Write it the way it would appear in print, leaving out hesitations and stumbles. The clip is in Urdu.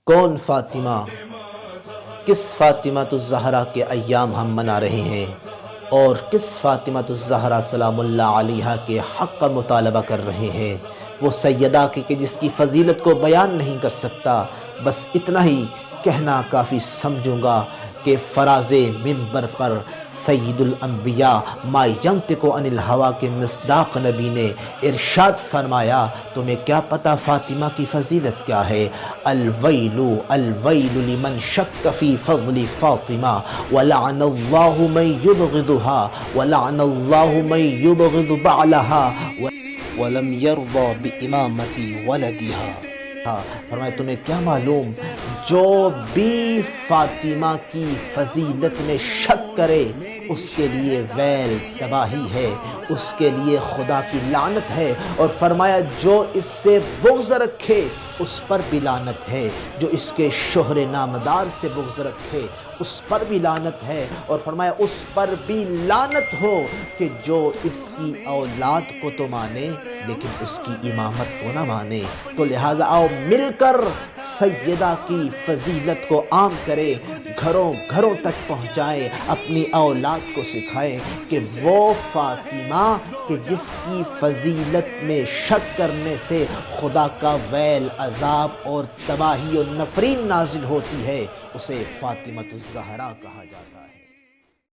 کون فاطمہ؟ کس فاطمہ الزہرا کے ایام ہم منا رہے ہیں، اور کس فاطمہ الزہرا سلام اللہ علیہا کے حق کا مطالبہ کر رہے ہیں؟ وہ سیدہ کہ جس کی فضیلت کو بیان نہیں کر سکتا، بس اتنا ہی کہنا کافی سمجھوں گا کہ فراز منبر پر سید الانبیاء ما ینطق عن الہوا کے مصداق نبی نے ارشاد فرمایا، تمہیں کیا پتہ فاطمہ کی فضیلت کیا ہے؟ الویل الویل لمن شک فی فضل فاطمہ ولعن اللہ من یبغضها ولعن اللہ من یبغض بعلها ولم یرضى بامامت ولدها۔ فرمایا تمہیں کیا معلوم، جو بھی فاطمہ کی فضیلت میں شک کرے اس کے لیے ویل تباہی ہے، اس کے لیے خدا کی لعنت ہے، اور فرمایا جو اس سے بغض رکھے اس پر بھی لعنت ہے، جو اس کے شوہر نامدار سے بغض رکھے اس پر بھی لعنت ہے، اور فرمایا اس پر بھی لعنت ہو کہ جو اس کی اولاد کو تو مانے لیکن اس کی امامت کو نہ مانے۔ تو لہٰذا آؤ مل کر سیدہ کی فضیلت کو عام کریں، گھروں گھروں تک پہنچائیں، اپنی اولاد کو سکھائیں کہ وہ فاطمہ کہ جس کی فضیلت میں شک کرنے سے خدا کا ویل، عذاب اور تباہی اور نفرین نازل ہوتی ہے، اسے فاطمہ الزہرا کہا جاتا ہے۔